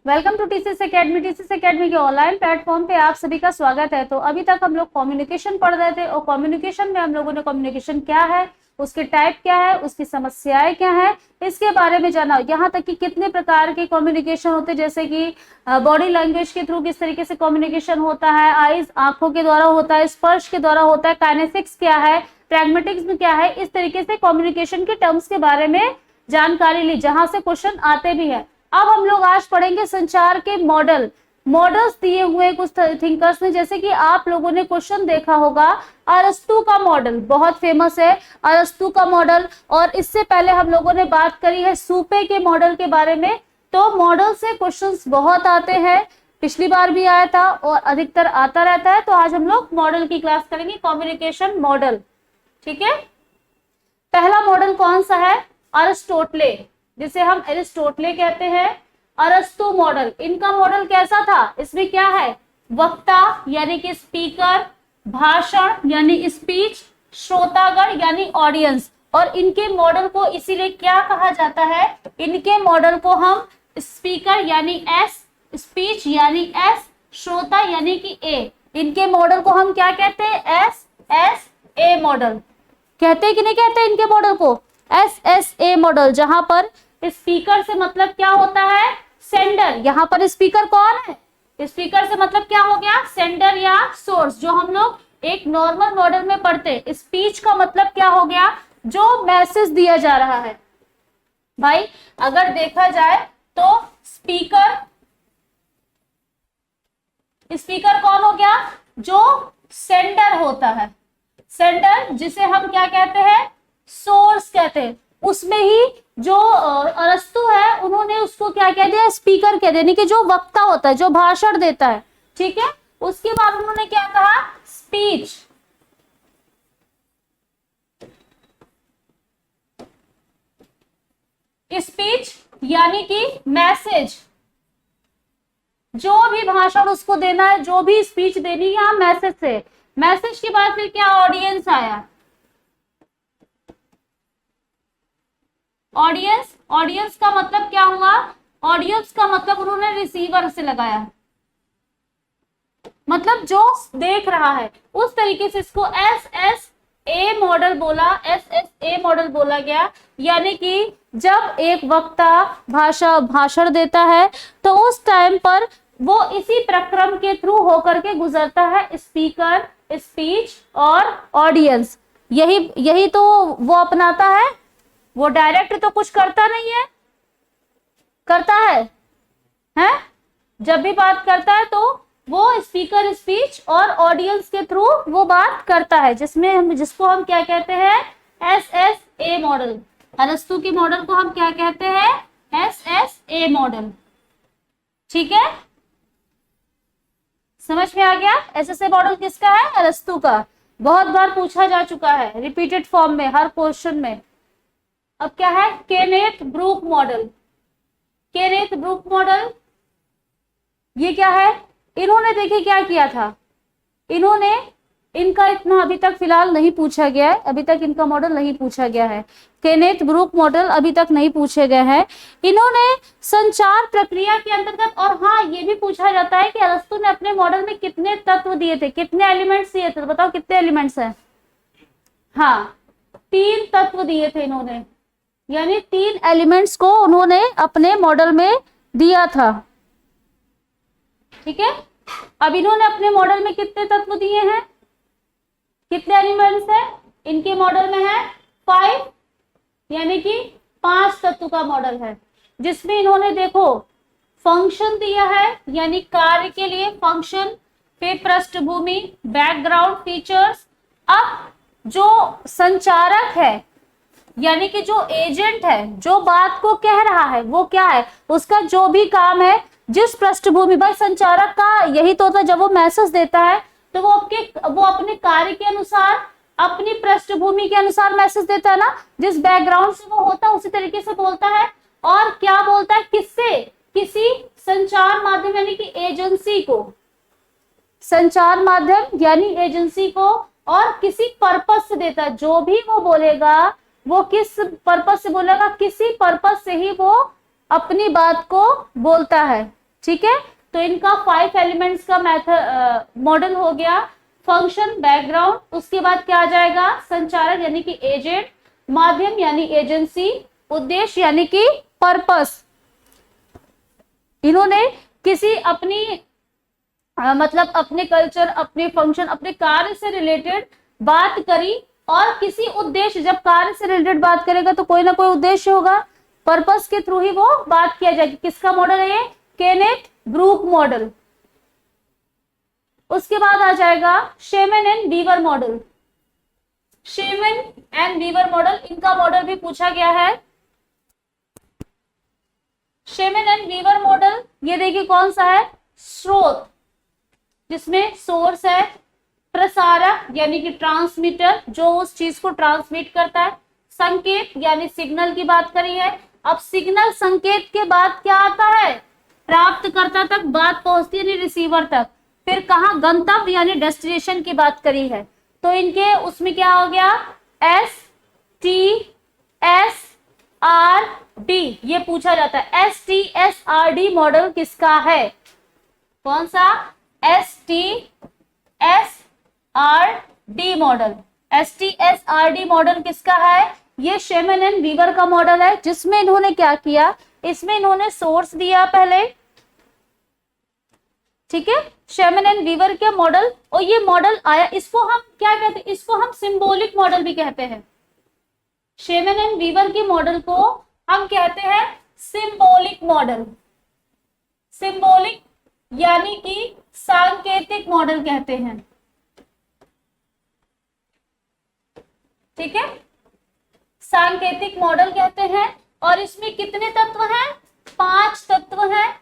Welcome to TCS academy. TCS academy के online platform पे आप सभी का स्वागत है। तो अभी तक हम लोग कम्युनिकेशन पढ़ रहे थे और कम्युनिकेशन में हम लोगों ने कम्युनिकेशन क्या है, उसके टाइप क्या है, उसकी समस्याएं क्या है, इसके बारे में जाना। यहाँ तक कि कितने प्रकार के कम्युनिकेशन होते हैं, जैसे कि बॉडी लैंग्वेज के थ्रू किस तरीके से कम्युनिकेशन होता है, आईज आंखों के द्वारा होता है, स्पर्श के द्वारा होता है, काइनेसिक्स क्या है, प्रैग्मेटिक्स क्या है। इस तरीके से कम्युनिकेशन के टर्म्स के बारे में जानकारी ली, जहां से क्वेश्चन आते भी है। अब हम लोग आज पढ़ेंगे संचार के मॉडल्स दिए हुए कुछ थिंकर्स ने। जैसे कि आप लोगों ने क्वेश्चन देखा होगा, अरस्तु का मॉडल बहुत फेमस है, अरस्तु का मॉडल। और इससे पहले हम लोगों ने बात करी है सुपे के मॉडल के बारे में। तो मॉडल से क्वेश्चंस बहुत आते हैं, पिछली बार भी आया था और अधिकतर आता रहता है। तो आज हम लोग मॉडल की क्लास करेंगे, कम्युनिकेशन मॉडल। ठीक है, पहला मॉडल कौन सा है? अरिस्टोटले, जिसे हम एरिस्टोटले कहते हैं। अरस्तु मॉडल, इनका मॉडल कैसा था? इसमें क्या है? वक्ता यानी कि स्पीकर, भाषण यानी स्पीच, श्रोतागण यानी ऑडियंस। और इनके मॉडल को इसीलिए क्या कहा जाता है? इनके मॉडल को हम स्पीकर यानी एस, स्पीच यानी एस, श्रोता यानी कि ए। इनके मॉडल को हम क्या कहते हैं? एस एस ए मॉडल कहते हैं कि नहीं कहते? इनके मॉडल को एस एस ए मॉडल, जहां पर स्पीकर से मतलब क्या होता है? सेंडर। यहाँ पर स्पीकर कौन है? स्पीकर से मतलब क्या हो गया? सेंडर या सोर्स, जो हम लोग एक नॉर्मल मॉडल में पढ़ते। स्पीच का मतलब क्या हो गया? जो मैसेज दिया जा रहा है। भाई अगर देखा जाए तो स्पीकर कौन हो गया? जो सेंडर होता है, सेंडर, जिसे हम क्या कहते हैं? सोर्स कहते हैं। उसमें ही जो अरस्तु है, उन्होंने उसको क्या कह दिया? स्पीकर कह दिया, कि जो वक्ता होता है, जो भाषण देता है। ठीक है, उसके बाद उन्होंने क्या कहा? स्पीच। स्पीच यानी कि मैसेज, जो भी भाषण उसको देना है, जो भी स्पीच देनी है, मैसेज से। मैसेज के बाद फिर क्या? ऑडियंस आया। ऑडियंस, ऑडियंस का मतलब क्या हुआ? ऑडियंस का मतलब उन्होंने रिसीवर से लगाया, मतलब जो देख रहा है। उस तरीके से इसको एस एस ए मॉडल बोला, एस एस ए मॉडल बोला गया। यानी कि जब एक वक्ता भाषण देता है तो उस टाइम पर वो इसी प्रक्रम के थ्रू होकर के गुजरता है, स्पीकर, स्पीच और ऑडियंस। यही तो वो अपनाता है। वो डायरेक्ट तो कुछ करता नहीं है, करता है? हैं? जब भी बात करता है तो वो स्पीकर, स्पीच और ऑडियंस के थ्रू वो बात करता है, जिसको हम क्या कहते हैं? S S A model. अरस्तु के मॉडल को हम क्या कहते हैं? S S A model. ठीक है, समझ में आ गया? एस एस ए मॉडल किसका है? अरस्तु का। बहुत बार पूछा जा चुका है रिपीटेड फॉर्म में, हर क्वेश्चन में। अब क्या है? Kenneth Brook model. Kenneth Brook model ये क्या है? इन्होंने देखिए क्या किया था। इनका इतना अभी तक फिलहाल नहीं पूछा गया है, अभी तक इनका मॉडल नहीं पूछा गया है। केनेथ ब्रूक मॉडल अभी तक नहीं पूछे गए हैं। इन्होंने संचार प्रक्रिया के अंतर्गत, और हाँ ये भी पूछा जाता है कि अरस्तु ने अपने मॉडल में कितने तत्व दिए थे, कितने एलिमेंट्स दिए थे? बताओ कितने एलिमेंट्स हैं? हाँ, 3 तत्व दिए थे इन्होंने, यानी 3 एलिमेंट्स को उन्होंने अपने मॉडल में दिया था। ठीक है, अब इन्होंने अपने मॉडल में कितने तत्व दिए हैं, कितने एलिमेंट्स हैं? इनके मॉडल में है 5, यानी कि 5 तत्व का मॉडल है, जिसमें इन्होंने देखो फंक्शन दिया है, यानी कार्य के लिए फंक्शन, फिर पृष्ठभूमि, बैकग्राउंड फीचर्स। अब जो संचारक है, यानी कि जो एजेंट है, जो बात को कह रहा है, वो क्या है? उसका जो भी काम है, जिस पृष्ठभूमि, भाई संचारक का यही तो होता है, जब वो मैसेज देता है तो वो अपने कार्य के अनुसार, अपनी पृष्ठभूमि के अनुसार मैसेज देता है ना। जिस बैकग्राउंड से वो होता है उसी तरीके से बोलता है। और क्या बोलता है? किससे? किसी संचार माध्यम यानी कि एजेंसी को, संचार माध्यम यानी एजेंसी को, और किसी पर्पस से देता है। जो भी वो बोलेगा वो किस पर्पस से बोलेगा? किसी पर्पस से ही वो अपनी बात को बोलता है। ठीक है, तो इनका 5 एलिमेंट्स का मेथड मॉडल हो गया। फंक्शन, बैकग्राउंड, उसके बाद क्या आ जाएगा, संचारक यानी कि एजेंट, माध्यम यानी एजेंसी, उद्देश्य यानी कि पर्पस। इन्होंने किसी अपनी मतलब अपने कल्चर, अपने फंक्शन, अपने कार्य से रिलेटेड बात करी, और किसी उद्देश्य, जब कार्य से रिलेटेड बात करेगा तो कोई ना कोई उद्देश्य होगा, पर्पस के थ्रू ही वो बात किया जाएगी। किसका मॉडल है ये, केनेथ ब्रूक मॉडल। उसके बाद आ जाएगा Shannon and Weaver model. Shannon and Weaver model, इनका मॉडल भी पूछा गया है। शेमन एंड वीवर मॉडल, ये देखिए कौन सा है, स्रोत, जिसमें सोर्स है, प्रसारक यानी कि ट्रांसमीटर, जो उस चीज को ट्रांसमिट करता है, संकेत यानी सिग्नल की बात करी है। अब सिग्नल, संकेत के बाद क्या आता है, प्राप्तकर्ता तक बात पहुंचती है, यानी रिसीवर तक। फिर कहाँ, गंतव्य यानी डेस्टिनेशन की बात करी है। तो इनके उसमें क्या हो गया, STSRD, ये पूछा जाता है। STSRD मॉडल किसका है, कौन सा, STSRD मॉडल। STSRD मॉडल किसका है, ये शेमन एंड वीवर का मॉडल है, जिसमें इन्होंने क्या किया, इसमें इन्होंने सोर्स दिया पहले, ठीक है, शेमन एंड वीवर के मॉडल, और ये मॉडल आया, इसको हम क्या कहते हैं, इसको हम सिंबॉलिक मॉडल भी कहते हैं। शेमन एंड वीवर की मॉडल को हम कहते हैं सिंबॉलिक मॉडल। सिंबॉलिक यानी कि सांकेतिक मॉडल कहते हैं, ठीक है, सांकेतिक मॉडल कहते हैं। और इसमें कितने तत्व हैं, 5 तत्व हैं,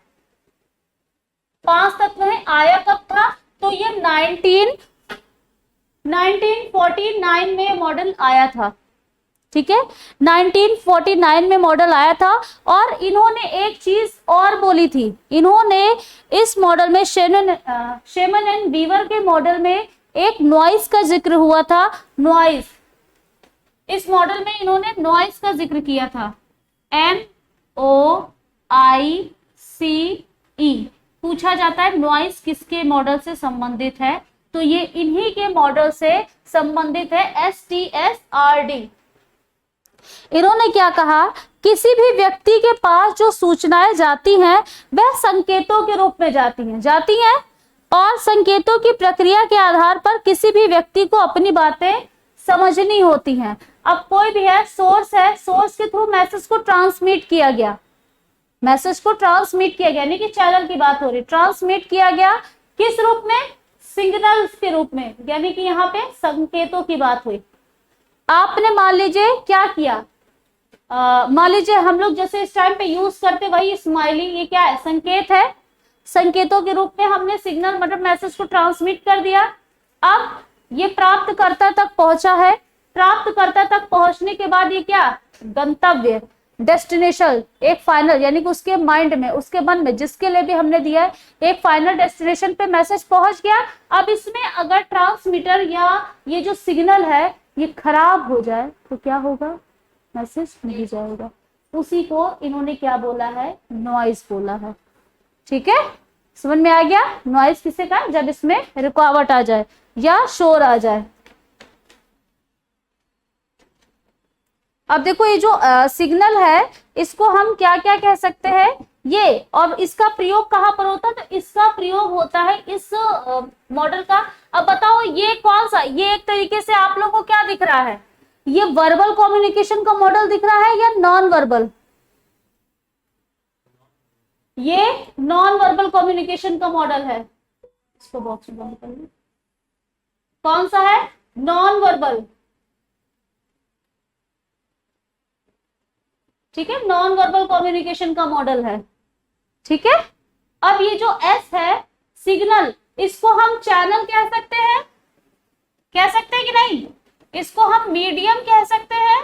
5 तत्व हैं। आया कब था, तो ये 1949 में मॉडल आया था, ठीक है, 1949 में मॉडल आया था। और इन्होंने एक चीज और बोली थी, इन्होंने इस मॉडल में, शेमन एंड वीवर के मॉडल में एक नॉइस का जिक्र हुआ था। नॉइस, इस मॉडल में इन्होंने नॉइस का जिक्र किया था, NOICE। पूछा जाता है नॉइस किसके मॉडल से संबंधित है, तो ये इन्हीं के मॉडल से संबंधित है, STSRD। इन्होंने क्या कहा, किसी भी व्यक्ति के पास जो सूचनाएं जाती हैं वह संकेतों के रूप में जाती हैं, और संकेतों की प्रक्रिया के आधार पर किसी भी व्यक्ति को अपनी बातें समझनी होती हैं। अब कोई भी है, सोर्स है, सोर्स के थ्रू मैसेज को ट्रांसमिट किया गया, यानी कि चैनल की बात हो रही, ट्रांसमिट किया गया किस रूप में, सिग्नल्स के रूप में, यानी कि यहाँ पे संकेतों की बात हुई। आपने मान लीजिए क्या किया, मान लीजिए हम लोग जैसे इस टाइम पे यूज करते वही स्माइली, ये क्या है, संकेत है, संकेतों के रूप में हमने सिग्नल मतलब मैसेज को ट्रांसमिट कर दिया। अब ये प्राप्तकर्ता तक पहुंचा है, प्राप्तकर्ता तक पहुंचने के बाद ये क्या, गंतव्य, डेस्टिनेशन, एक फाइनल, यानी कि उसके माइंड में, उसके मन में, जिसके लिए भी हमने दिया है, एक फाइनल डेस्टिनेशन पे मैसेज पहुंच गया। अब इसमें अगर ट्रांसमीटर या ये जो सिग्नल है ये खराब हो जाए तो क्या होगा, मैसेज नहीं जाएगा। उसी को इन्होंने क्या बोला है, नॉइज बोला है, ठीक है, समझ में आ गया। नॉइज किसे का, जब इसमें रुकावट आ जाए या शोर आ जाए। अब देखो ये जो सिग्नल है, इसको हम क्या क्या कह सकते हैं, ये, और इसका प्रयोग कहाँ पर होता है, तो इसका प्रयोग होता है इस मॉडल का। अब बताओ ये कौन सा, ये एक तरीके से आप लोगों को क्या दिख रहा है, ये वर्बल कम्युनिकेशन का मॉडल दिख रहा है या नॉन वर्बल, ये नॉन वर्बल कम्युनिकेशन का मॉडल है। इसको बॉक्स में बंद कर लो, कौन सा है, नॉन वर्बल, ठीक है, नॉन वर्बल कम्युनिकेशन का मॉडल है, ठीक है। अब ये जो एस है, सिग्नल, इसको हम चैनल कह सकते हैं कि नहीं, इसको हम मीडियम कह सकते हैं।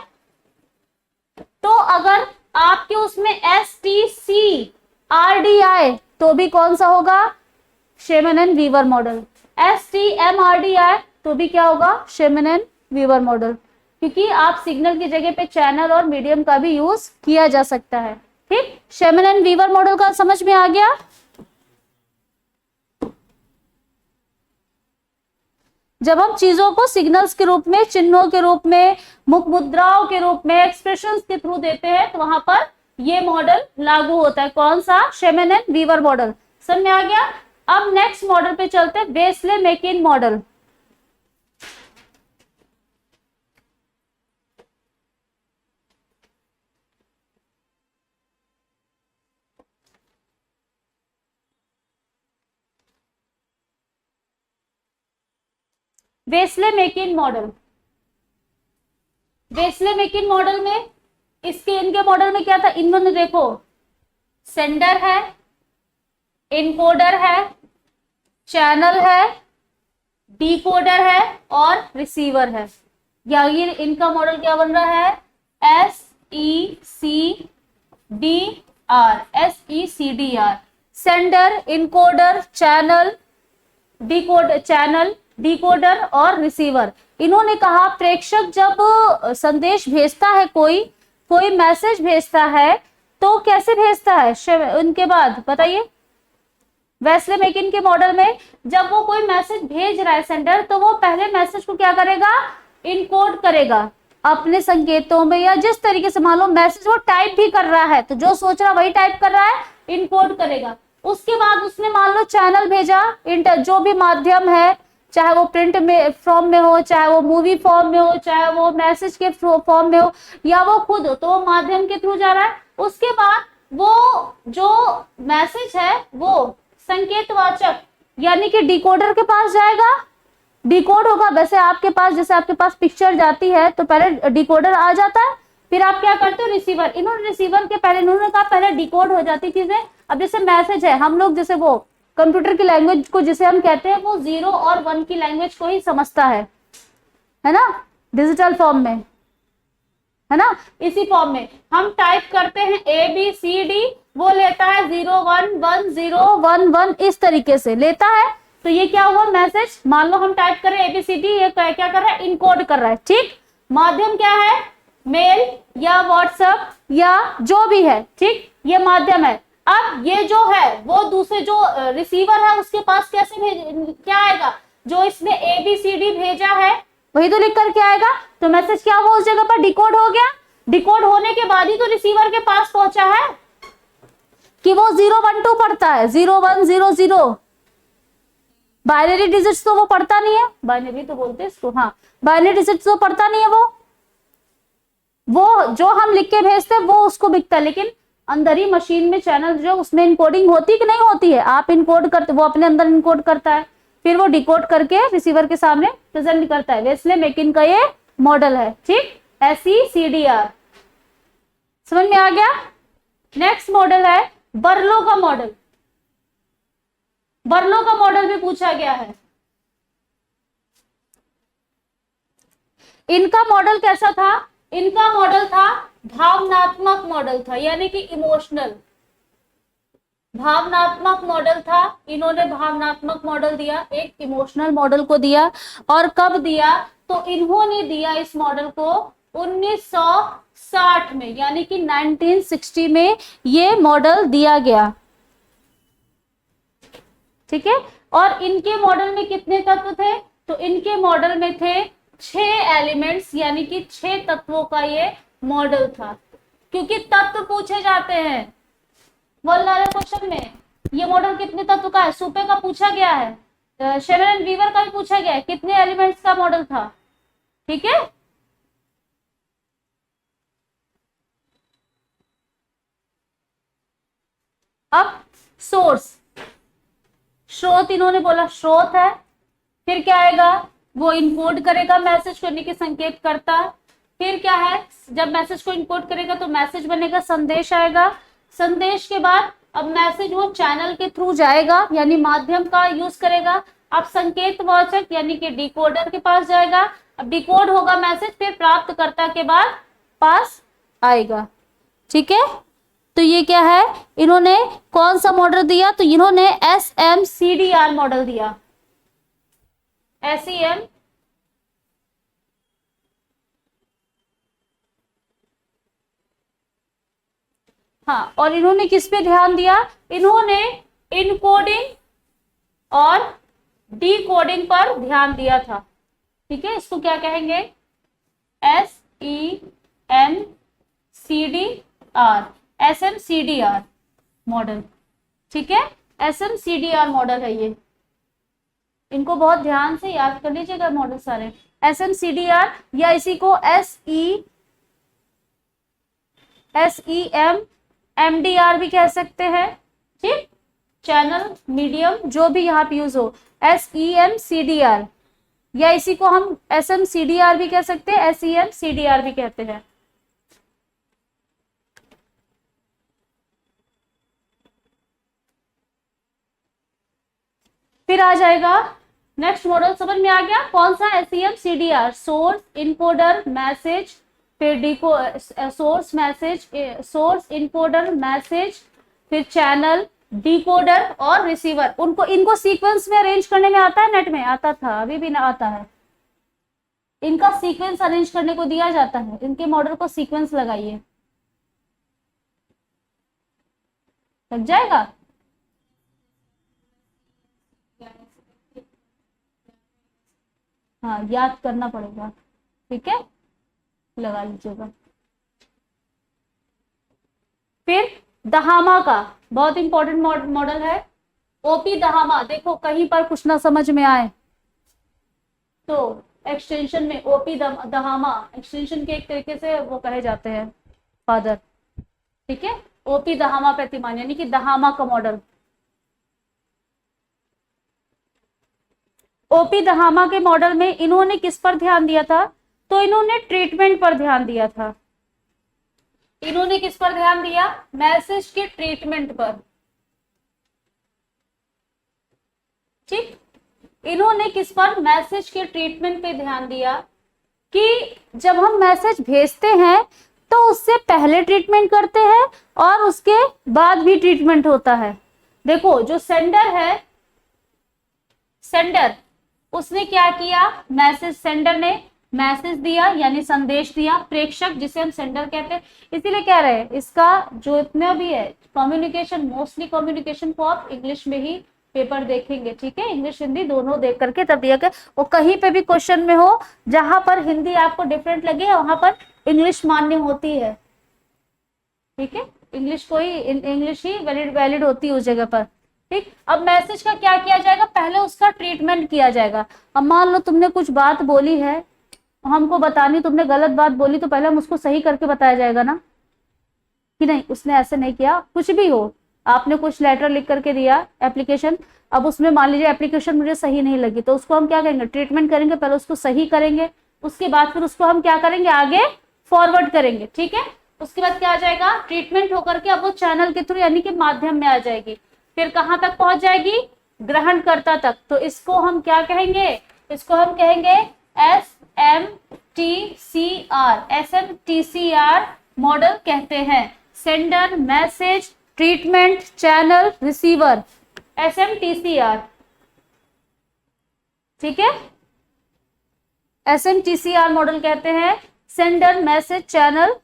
तो अगर आपके उसमें STCRD आए तो भी कौन सा होगा, शेमन एंड वीवर मॉडल। STMRD आए तो भी क्या होगा, शेमन एंड वीवर मॉडल, क्योंकि आप सिग्नल की जगह पे चैनल और मीडियम का भी यूज किया जा सकता है, ठीक। शेमन एंड वीवर मॉडल का समझ में आ गया। जब हम चीजों को सिग्नल्स के रूप में, चिन्हों के रूप में, मुख मुद्राओं के रूप में, एक्सप्रेशंस के थ्रू देते हैं, तो वहां पर ये मॉडल लागू होता है। कौन सा? शेमन एंड वीवर मॉडल। समझ में आ गया? अब नेक्स्ट मॉडल पे चलते हैं, Westley MacLean model. Westley MacLean model, Westley MacLean model में इनके मॉडल में क्या था? इन्होंने देखो, सेंडर है, इनकोडर है, चैनल है, डिकोडर है और रिसीवर है। या ये इनका मॉडल क्या बन रहा है? SECDR, sender, encoder, channel, decoder और रिसीवर। इन्होंने कहा प्रेषक जब संदेश भेजता है, कोई मैसेज भेजता है, तो कैसे भेजता है? उनके बाद बताइए, वेस्ले मैकिन के मॉडल में जब वो कोई मैसेज भेज रहा है सेंडर, तो वो पहले मैसेज को क्या करेगा? इनकोड करेगा अपने संकेतों में, या जिस तरीके से, मान लो मैसेज वो टाइप भी कर रहा है, तो जो सोच रहा है वही टाइप कर रहा है, इनकोड करेगा। उसके बाद उसने मान लो चैनल भेजा, जो भी माध्यम है, चाहे वो प्रिंट में फॉर्म में हो, चाहे वो मूवी फॉर्म में हो, चाहे वो मैसेज के फॉर्म में हो, या वो खुद हो, तो वो माध्यम के थ्रू जा रहा है। उसके बाद वो जो मैसेज है वो संकेतवाचक यानी कि डिकोडर के पास जाएगा, डिकोड होगा। वैसे आपके पास, जैसे आपके पास पिक्चर जाती है तो पहले डिकोडर आ जाता है, फिर आप क्या करते हो? रिसीवर। इन्होंने रिसीवर के पहले, इन्होंने कहा पहले डिकोड हो जाती चीजें। अब जैसे मैसेज है, हम लोग जैसे वो कंप्यूटर की लैंग्वेज को जिसे हम कहते हैं, वो 0 और 1 की लैंग्वेज को ही समझता है ना, डिजिटल फॉर्म में, है ना। इसी फॉर्म में हम टाइप करते हैं ABCD, वो लेता है 0 1 1 0 1 1, इस तरीके से लेता है। तो ये क्या हुआ? मैसेज। मान लो हम टाइप कर रहे हैं ABCD, ये क्या कर रहा है? इनकोड कर रहा है। ठीक, माध्यम क्या है? मेल या व्हाट्सएप या जो भी है, ठीक, ये माध्यम है। अब ये जो है वो दूसरे जो रिसीवर है उसके पास कैसे क्या आएगा? जो इसने ABCD भेजा है वही तो लिख कर के आएगा। तो मैसेज क्या हुआ? उस जगह पर डिकोड हो गया। डिकोड होने के बाद ही तो रिसीवर के पास पहुंचा है कि वो 0 1 2 पढ़ता है, 0 1 0 0। बाइनरी डिजिट्स तो वो पढ़ता नहीं है, बाइनरी तो बोलते हैं इसको, हाँ, बाइनरी डिजिट्स तो पढ़ता नहीं है। वो जो हम लिख के भेजते हैं वो उसको बिकता है, लेकिन अंदर ही मशीन में चैनल जो, उसमें इनकोडिंग होती कि नहीं होती है? आप इनकोड करते, वो अपने अंदर इनकोड करता है, फिर वो डिकोड करके रिसीवर के सामने प्रेजेंट करता है। वेस्ले मैकिन का ये मॉडल है। ठीक, SECDR, समझ में आ गया? नेक्स्ट मॉडल है बर्लो का मॉडल। बर्लो का मॉडल भी पूछा गया है। इनका मॉडल कैसा था? इनका मॉडल था भावनात्मक मॉडल था, यानी कि इमोशनल, भावनात्मक मॉडल था। इन्होंने भावनात्मक मॉडल दिया, एक इमोशनल मॉडल को दिया। और कब दिया? तो इन्होंने दिया इस मॉडल को 1960 में, यानी कि 1960 में ये मॉडल दिया गया। ठीक है, और इनके मॉडल में कितने तत्व थे? तो इनके मॉडल में थे 6 एलिमेंट्स, यानी कि 6 तत्वों का ये मॉडल था। क्योंकि तत्व पूछे जाते हैं वाले क्वेश्चन में, ये मॉडल कितने तत्व का है? सुपे का पूछा गया है, शेमन एंड वीवर का भी पूछा गया है, कितने एलिमेंट्स का मॉडल था। ठीक है, अब सोर्स, स्रोत, इन्होंने बोला स्रोत है। फिर क्या आएगा? वो इनकोड करेगा मैसेज करने के संकेत करता। फिर क्या है? जब मैसेज को इनकोड करेगा तो मैसेज बनेगा, संदेश आएगा। संदेश के बाद अब मैसेज वो चैनल के थ्रू जाएगा, यानी माध्यम का यूज करेगा। अब संकेतवाचक यानी कि डिकोडर के पास जाएगा। अब डिकोड होगा मैसेज, फिर प्राप्तकर्ता के बाद पास आएगा। ठीक है, तो ये क्या है? इन्होंने कौन सा मॉडल दिया? तो इन्होंने SMCDR मॉडल दिया, SEM। हाँ, और इन्होंने किस पे ध्यान दिया? इन्होंने इनकोडिंग और डिकोडिंग पर ध्यान दिया था। ठीक है, इसको क्या कहेंगे, SEMCDR, SMCDR मॉडल। ठीक है, SMCDR मॉडल है ये, इनको बहुत ध्यान से याद कर लीजिएगा मॉडल सारे। SMCDR या इसी को SEMMDR भी कह सकते हैं। ठीक, चैनल मीडियम जो भी यहाँ पे यूज हो, SEMCDR या इसी को हम SMCDR भी कह सकते हैं, SEMCDR भी कहते हैं। फिर आ जाएगा नेक्स्ट मॉडल, समझ में आ गया कौन सा, SEMCDR, सोर्स इनकोडर मैसेज, फिर सोर्स इनकोडर मैसेज, फिर चैनल डिकोडर और रिसीवर। इनको सीक्वेंस में अरेंज करने में आता है, नेट में आता था, अभी भी ना आता है, इनका सीक्वेंस अरेंज करने को दिया जाता है, इनके मॉडल को सीक्वेंस लगाइए, लग जाएगा। हाँ, याद करना पड़ेगा, ठीक है, लगा लीजिएगा। फिर दहामा का बहुत इंपॉर्टेंट मॉडल है, ओपी दहामा। देखो कहीं पर कुछ ना समझ में आए तो एक्सटेंशन में ओपी दहामा, एक्सटेंशन के एक तरीके से वो कहे जाते हैं फादर। ठीक है, ओपी दहामा प्रतिमान यानी कि दहामा का मॉडल। ओपी दहामा के मॉडल में इन्होंने किस पर ध्यान दिया था, तो इन्होंने ट्रीटमेंट पर ध्यान दिया था। इन्होंने किस पर ध्यान दिया, मैसेज के ट्रीटमेंट पर। ठीक, इन्होंने किस पर, मैसेज के ट्रीटमेंट पे ध्यान दिया कि जब हम मैसेज भेजते हैं तो उससे पहले ट्रीटमेंट करते हैं और उसके बाद भी ट्रीटमेंट होता है। देखो जो सेंडर है, सेंडर उसने क्या किया, मैसेज, सेंडर ने मैसेज दिया यानी संदेश दिया, प्रेषक जिसे हम सेंडर कहते हैं, इसीलिए कह रहे हैं इसका जो इतना भी है कम्युनिकेशन, मोस्टली कम्युनिकेशन को आप इंग्लिश में ही पेपर देखेंगे। ठीक है, इंग्लिश हिंदी दोनों देख करके तब दिया गया, और कहीं पे भी क्वेश्चन में हो जहां पर हिंदी आपको डिफरेंट लगे वहां पर इंग्लिश मान्य होती है। ठीक है, इंग्लिश ही वैलिड होती है उस जगह पर। ठीक, अब मैसेज का क्या किया जाएगा, पहले उसका ट्रीटमेंट किया जाएगा। अब मान लो तुमने कुछ बात बोली है, हमको बतानी, तुमने गलत बात बोली तो पहले हम उसको सही करके बताया जाएगा ना कि नहीं उसने ऐसे नहीं किया। कुछ भी हो, आपने कुछ लेटर लिख करके दिया एप्लीकेशन, अब उसमें मान लीजिए एप्लीकेशन मुझे सही नहीं लगी तो उसको हम क्या करेंगे, ट्रीटमेंट करेंगे, पहले उसको सही करेंगे, उसके बाद फिर उसको हम क्या करेंगे, आगे फॉरवर्ड करेंगे। ठीक है, उसके बाद क्या आ जाएगा, ट्रीटमेंट होकर के अब वो चैनल के थ्रू यानी कि माध्यम में आ जाएगी, फिर कहां तक पहुंच जाएगी, ग्रहणकर्ता तक। तो इसको हम क्या कहेंगे, इसको हम कहेंगे SMTCR मॉडल कहते हैं। Sender, message, treatment, channel, receiver, SMTCR। ठीक है, SMTCR मॉडल कहते हैं, सेंडर, मैसेज, चैनल,